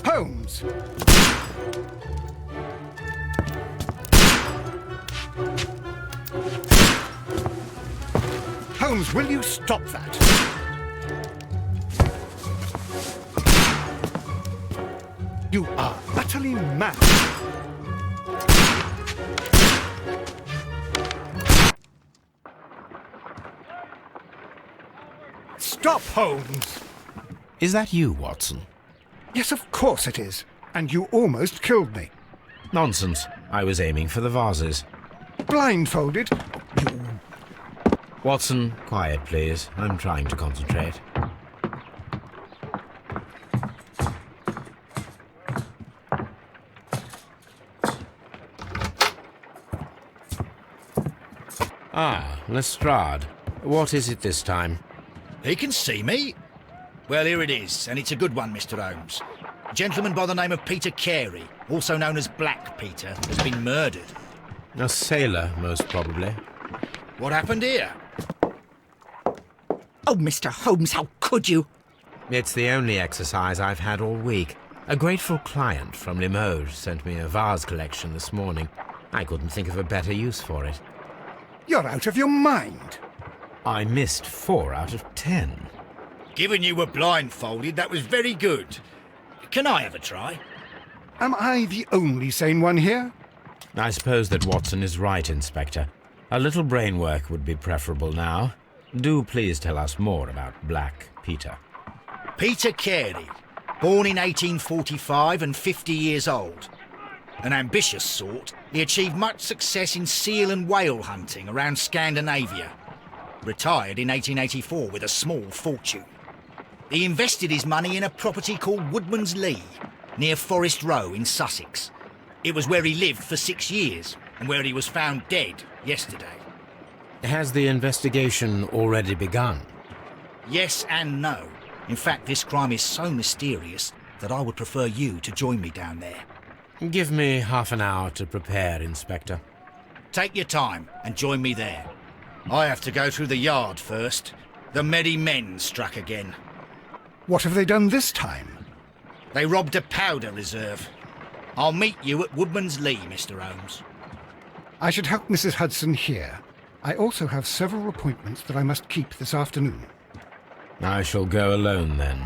Holmes! Holmes, will you stop that? You are utterly mad. Stop, Holmes! Is that you, Watson? Yes, of course it is. And you almost killed me. Nonsense. I was aiming for the vases. Blindfolded? You... Watson, quiet, please. I'm trying to concentrate. Ah, Lestrade. What is it this time? He can see me. Well, here it is, and it's a good one, Mr. Holmes. A gentleman by the name of Peter Carey, also known as Black Peter, has been murdered. A sailor, most probably. What happened here? Oh, Mr. Holmes, how could you? It's the only exercise I've had all week. A grateful client from Limoges sent me a vase collection this morning. I couldn't think of a better use for it. You're out of your mind. I missed 4 out of 10. Given you were blindfolded, that was very good. Can I have a try? Am I the only sane one here? I suppose that Watson is right, Inspector. A little brain work would be preferable now. Do please tell us more about Black Peter. Peter Carey, born in 1845 and 50 years old. An ambitious sort, he achieved much success in seal and whale hunting around Scandinavia. Retired in 1884 with a small fortune. He invested his money in a property called Woodman's Lee, near Forest Row in Sussex. It was where he lived for 6 years, and where he was found dead yesterday. Has the investigation already begun? Yes and no. In fact, this crime is so mysterious that I would prefer you to join me down there. Give me half an hour to prepare, Inspector. Take your time and join me there. I have to go through the yard first. The merry men struck again. What have they done this time? They robbed a powder reserve. I'll meet you at Woodman's Lee, Mr. Holmes. I should help Mrs. Hudson here. I also have several appointments that I must keep this afternoon. I shall go alone, then.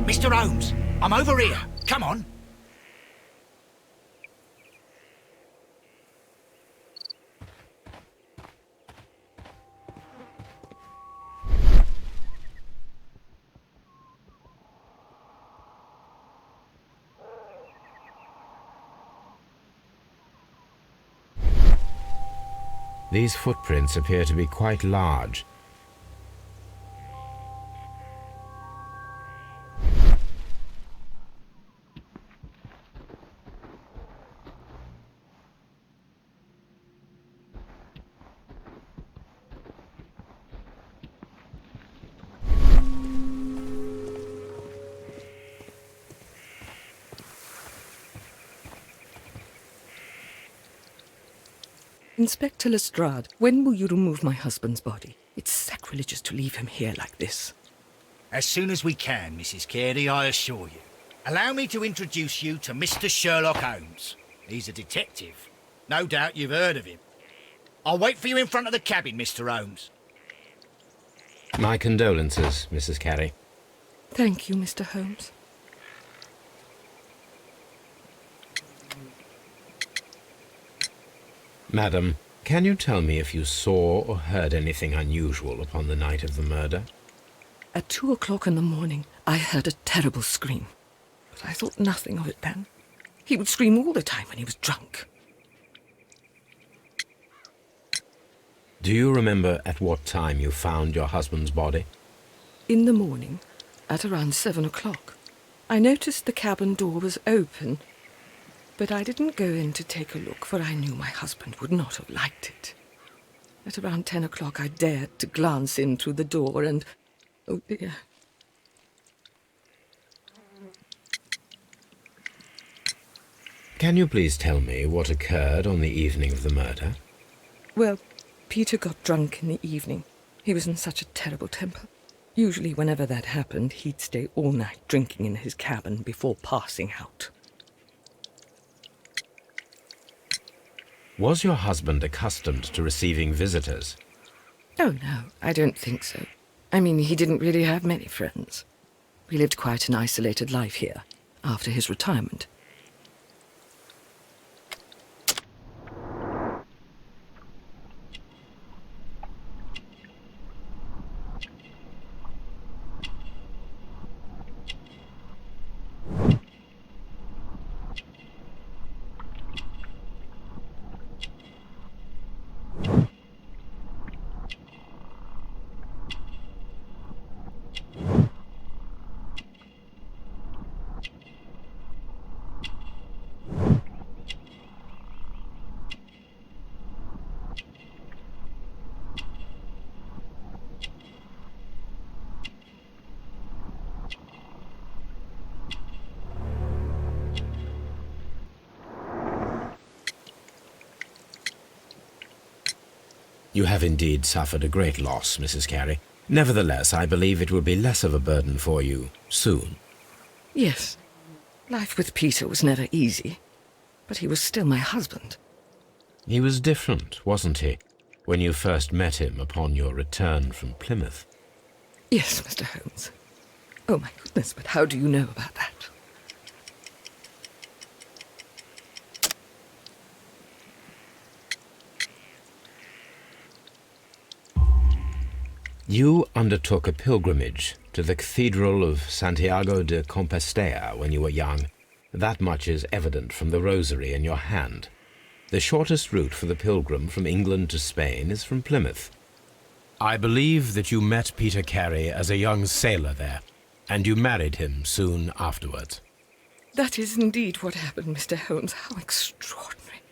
Mr. Holmes, I'm over here. Come on. These footprints appear to be quite large. Inspector Lestrade, when will you remove my husband's body? It's sacrilegious to leave him here like this. As soon as we can, Mrs. Carey, I assure you. Allow me to introduce you to Mr. Sherlock Holmes. He's a detective. No doubt you've heard of him. I'll wait for you in front of the cabin, Mr. Holmes. My condolences, Mrs. Carey. Thank you, Mr. Holmes. Madam, can you tell me if you saw or heard anything unusual upon the night of the murder? At 2 o'clock in the morning, I heard a terrible scream. But I thought nothing of it then. He would scream all the time when he was drunk. Do you remember at what time you found your husband's body? In the morning, at around 7 o'clock, I noticed the cabin door was open, but I didn't go in to take a look, for I knew my husband would not have liked it. At around 10 o'clock, I dared to glance in through the door and... oh dear. Can you please tell me what occurred on the evening of the murder? Well, Peter got drunk in the evening. He was in such a terrible temper. Usually whenever that happened, he'd stay all night drinking in his cabin before passing out. Was your husband accustomed to receiving visitors? Oh, no, I don't think so. I mean, he didn't really have many friends. We lived quite an isolated life here, after his retirement. You have indeed suffered a great loss, Mrs. Carey. Nevertheless, I believe it will be less of a burden for you soon. Yes, life with Peter was never easy, but he was still my husband. He was different, wasn't he, when you first met him upon your return from Plymouth? Yes, Mr. Holmes. Oh, my goodness, but how do you know about that? You undertook a pilgrimage to the Cathedral of Santiago de Compostela when you were young. That much is evident from the rosary in your hand. The shortest route for the pilgrim from England to Spain is from Plymouth. I believe that you met Peter Carey as a young sailor there, and you married him soon afterwards. That is indeed what happened, Mr. Holmes. How extraordinary.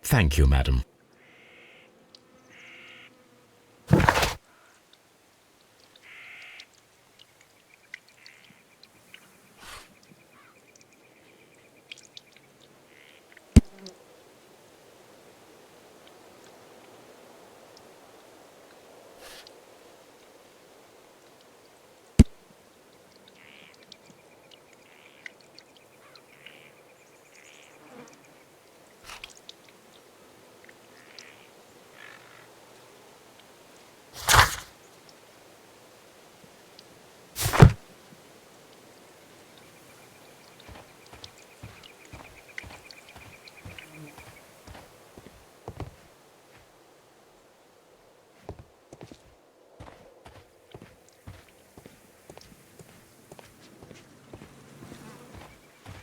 Thank you, madam.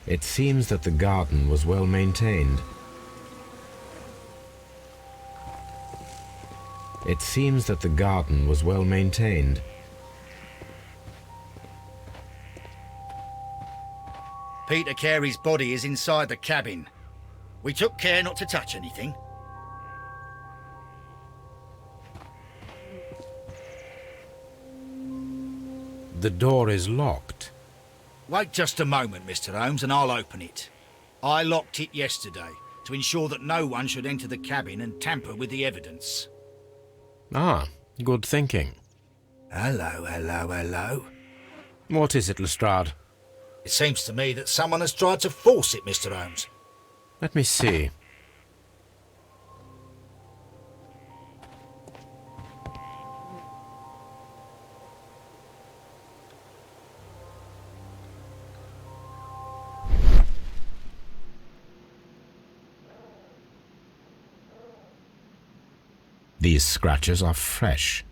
It seems that the garden was well maintained. It seems that the garden was well maintained. Peter Carey's body is inside the cabin. We took care not to touch anything. The door is locked. Wait just a moment, Mr. Holmes, and I'll open it. I locked it yesterday to ensure that no one should enter the cabin and tamper with the evidence. Ah, good thinking. Hello, hello, hello. What is it, Lestrade? It seems to me that someone has tried to force it, Mr. Holmes. Let me see. These scratches are fresh.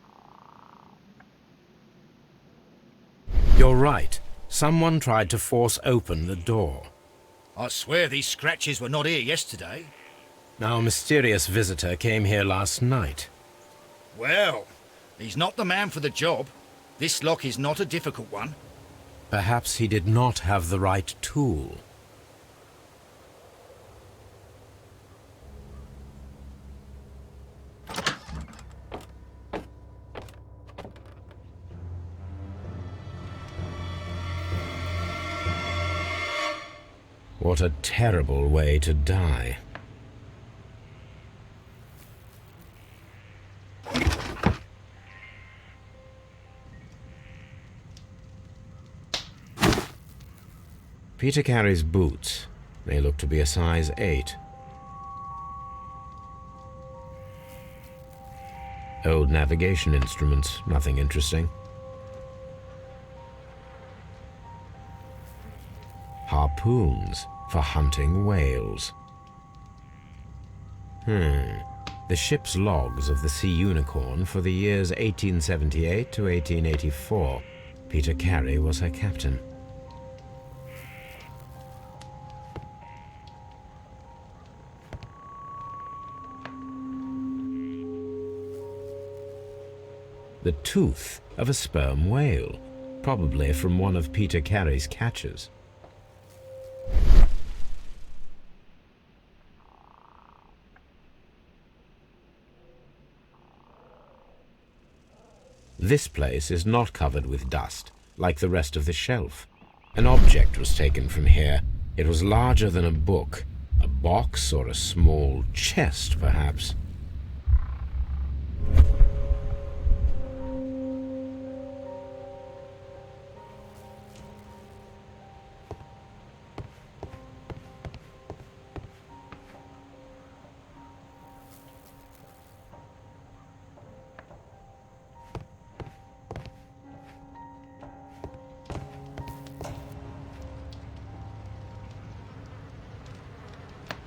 You're right. Someone tried to force open the door. I swear these scratches were not here yesterday. Our mysterious visitor came here last night. Well, he's not the man for the job. This lock is not a difficult one. Perhaps he did not have the right tool. What a terrible way to die. Peter Carey's boots. They look to be a size 8. Old navigation instruments, nothing interesting. Harpoons for hunting whales. The ship's logs of the Sea Unicorn for the years 1878 to 1884. Peter Carey was her captain. The tooth of a sperm whale, probably from one of Peter Carey's catches. This place is not covered with dust, like the rest of the shelf. An object was taken from here. It was larger than a book, a box or a small chest, perhaps.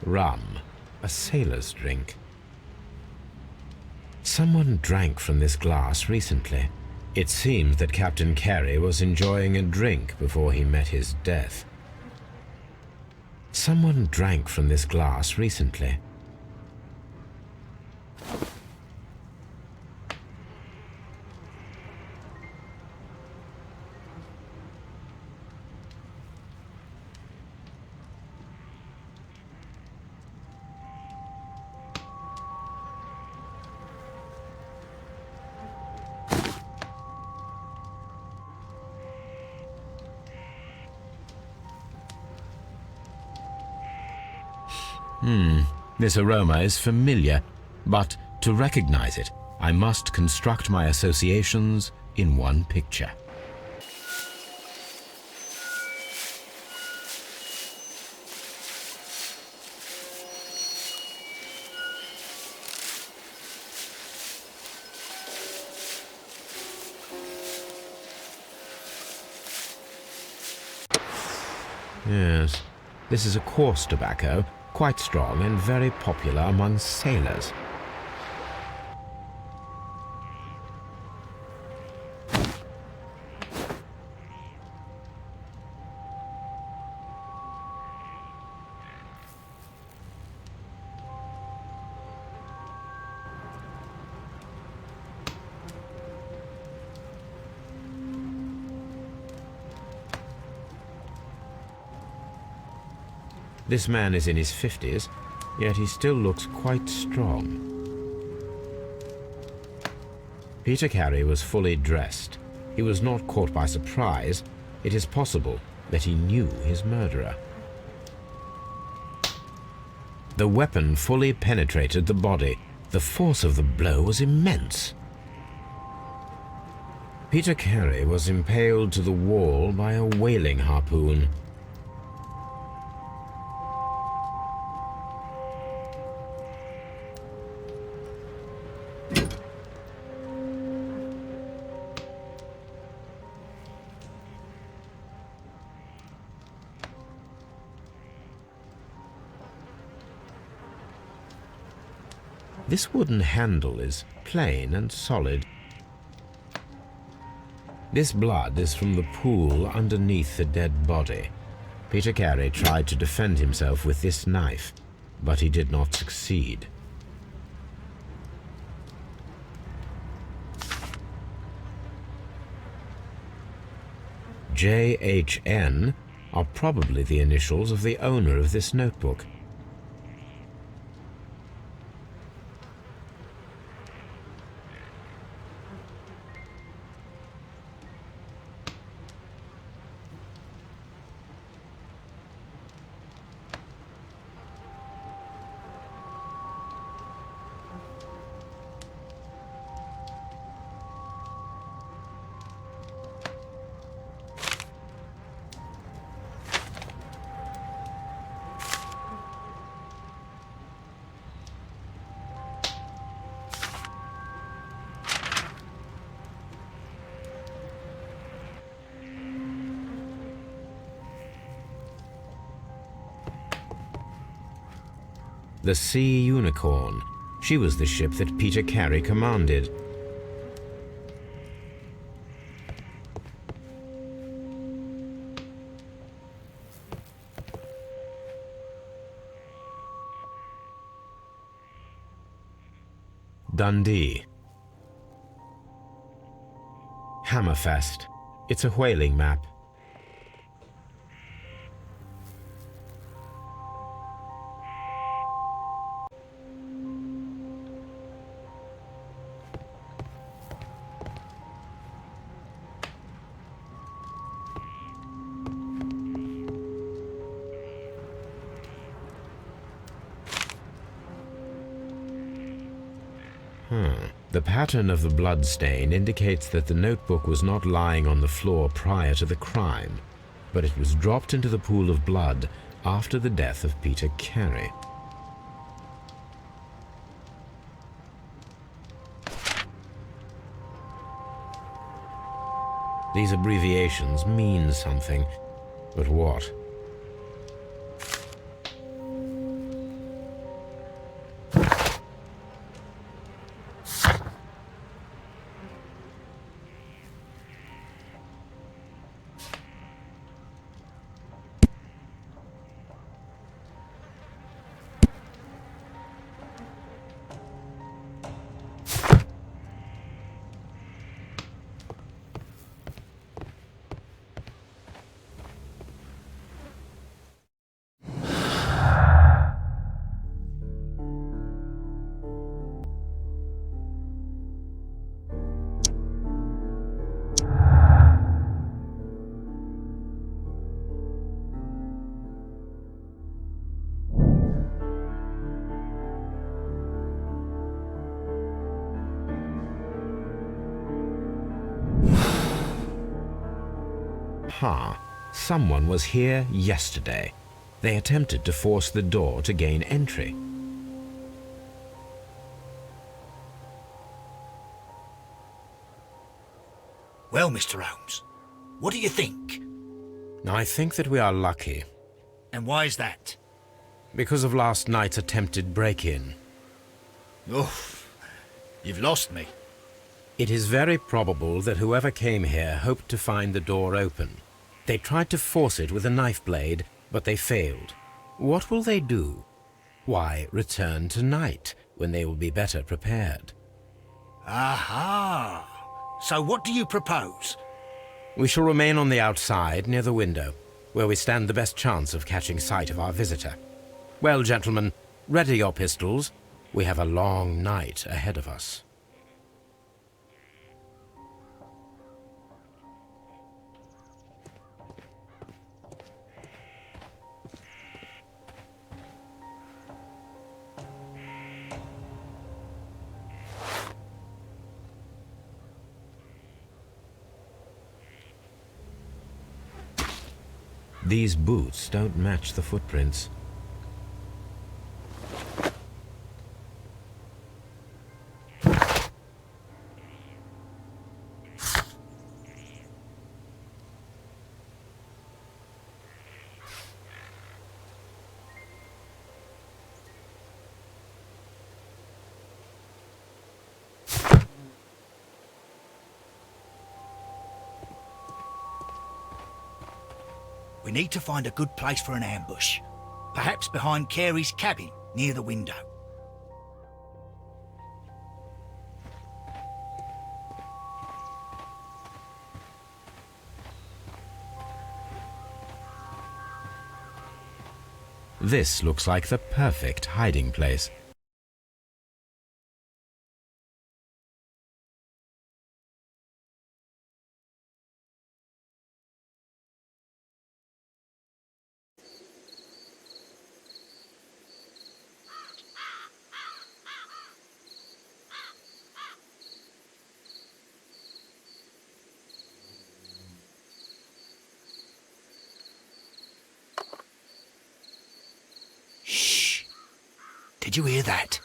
Rum, a sailor's drink. Someone drank from this glass recently. It seems that Captain Carey was enjoying a drink before he met his death. Someone drank from this glass recently. This aroma is familiar, but to recognize it, I must construct my associations in one picture. Yes, this is a coarse tobacco, quite strong and very popular among sailors. This man is in his 50s, yet he still looks quite strong. Peter Carey was fully dressed. He was not caught by surprise. It is possible that he knew his murderer. The weapon fully penetrated the body. The force of the blow was immense. Peter Carey was impaled to the wall by a whaling harpoon. This wooden handle is plain and solid. This blood is from the pool underneath the dead body. Peter Carey tried to defend himself with this knife, but he did not succeed. JHN are probably the initials of the owner of this notebook. The Sea Unicorn. She was the ship that Peter Carey commanded. Dundee. Hammerfest. It's a whaling map. The pattern of the blood stain indicates that the notebook was not lying on the floor prior to the crime, but it was dropped into the pool of blood after the death of Peter Carey. These abbreviations mean something, but what? Someone was here yesterday. They attempted to force the door to gain entry. Well, Mr. Holmes, what do you think? I think that we are lucky. And why is that? Because of last night's attempted break-in. Oh, you've lost me. It is very probable that whoever came here hoped to find the door open. They tried to force it with a knife blade, but they failed. What will they do? Why, return tonight, when they will be better prepared. Aha! So what do you propose? We shall remain on the outside, near the window, where we stand the best chance of catching sight of our visitor. Well, gentlemen, ready your pistols. We have a long night ahead of us. These boots don't match the footprints. We need to find a good place for an ambush. Perhaps behind Carey's cabin, near the window. This looks like the perfect hiding place. Shh! Did you hear that?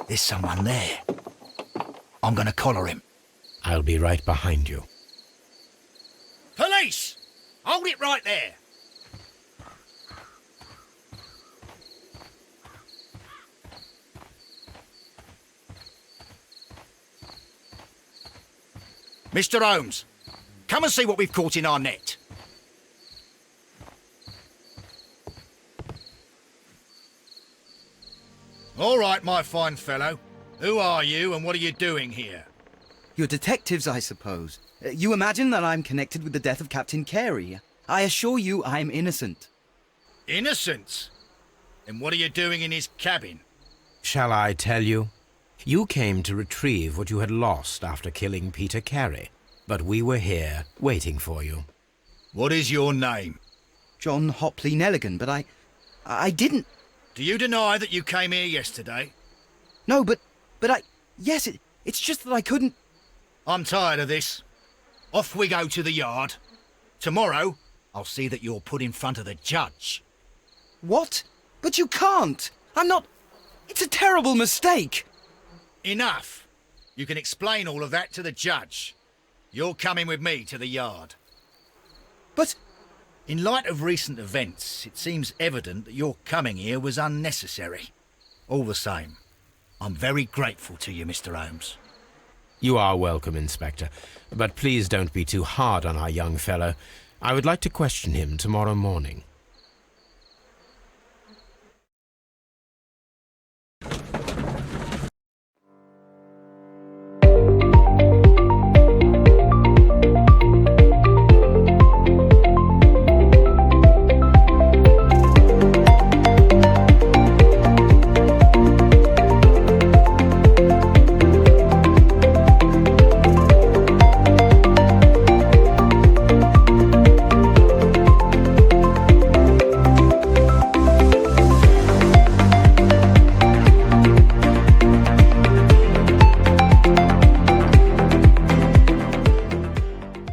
There's someone there. I'm gonna collar him. I'll be right behind you. Police! Hold it right there! Mr. Holmes, come and see what we've caught in our net. All right, my fine fellow. Who are you and what are you doing here? You're detectives, I suppose. You imagine that I'm connected with the death of Captain Carey. I assure you I'm innocent. Innocent? And what are you doing in his cabin? Shall I tell you? You came to retrieve what you had lost after killing Peter Carey, but we were here waiting for you. What is your name? John Hopley Nelligan, but I didn't... Do you deny that you came here yesterday? No, but yes, it's just that I couldn't... I'm tired of this. Off we go to the yard. Tomorrow, I'll see that you're put in front of the judge. What? But you can't! I'm not... It's a terrible mistake! Enough. You can explain all of that to the judge. You're coming with me to the yard. But... In light of recent events, it seems evident that your coming here was unnecessary. All the same, I'm very grateful to you, Mr. Holmes. You are welcome, Inspector, but please don't be too hard on our young fellow. I would like to question him tomorrow morning.